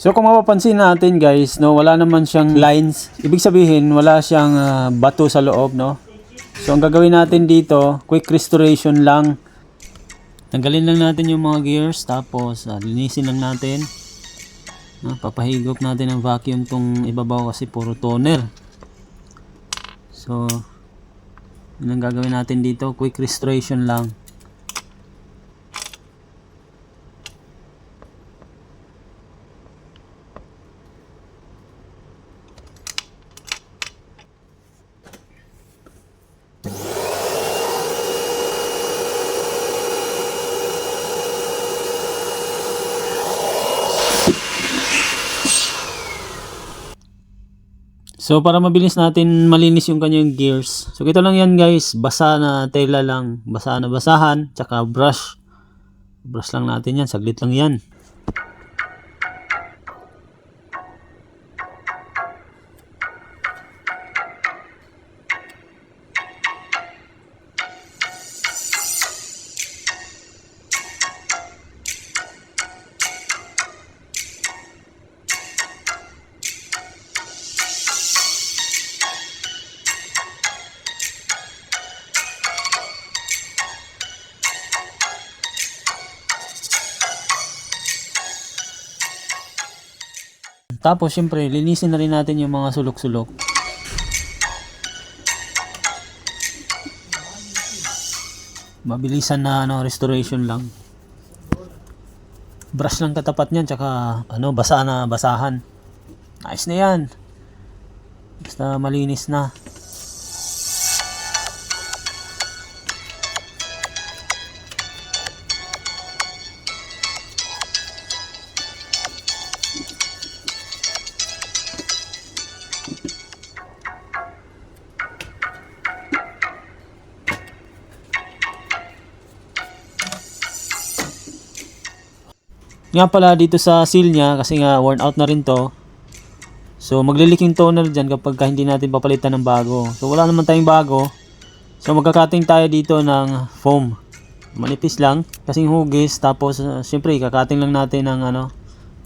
So kung mapapansin natin guys, no, wala naman siyang lines. Ibig sabihin, wala siyang bato sa loob, no. So ang gagawin natin dito, quick restoration lang. Tanggalin lang natin yung mga gears, tapos linisin lang natin. Papahigop natin ng vacuum tong ibabaw kasi puro toner. So yun ang gagawin natin dito, quick restoration lang. So para mabilis natin malinis yung kanyang gears. So ito lang yan guys, basa na tela lang, basa na basahan, tsaka brush. Brush lang natin yan, saglit lang yan. Tapos syempre linisin na rin natin yung mga sulok-sulok. Mabilisan na restoration lang. Brush lang katapat niyan, tsaka basa na basahan. Nice na yan. Basta malinis na. Nga pala dito sa seal niya, kasi nga worn out na rin to. So maglilik yung toner dyan kapag hindi natin papalitan ng bago. So wala naman tayong bago. So magkakating tayo dito ng foam. Manipis lang, kasing hugis. Tapos syempre kakating lang natin ng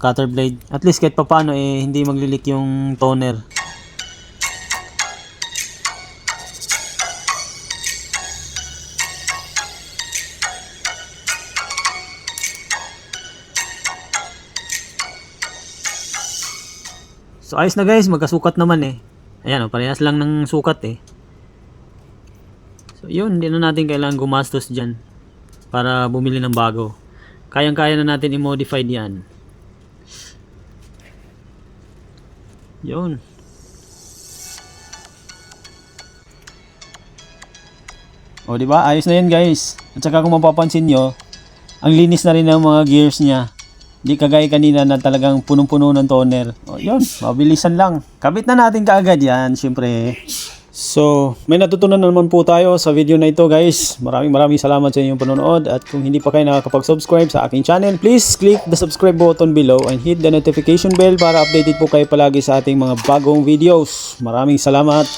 cutter blade. At least kahit papano hindi maglilik yung toner. So ayos na guys, magkasukat naman Ayan parehas lang ng sukat So yun, hindi na natin kailangan gumastos dyan para bumili ng bago. Kayang-kaya na natin i-modify yan. Yun. O diba, ayos na yan guys. At saka kung mapapansin nyo, ang linis na rin ng mga gears niya. Hindi kagaya kanina na talagang punong-puno ng toner. O yun, mabilisan lang. Kabit na natin kaagad yan, syempre. So, may natutunan na naman po tayo sa video na ito guys. Maraming salamat sa inyong panonood. At kung hindi pa kayo nakakapag-subscribe sa aking channel, please click the subscribe button below and hit the notification bell para updated po kayo palagi sa ating mga bagong videos. Maraming salamat.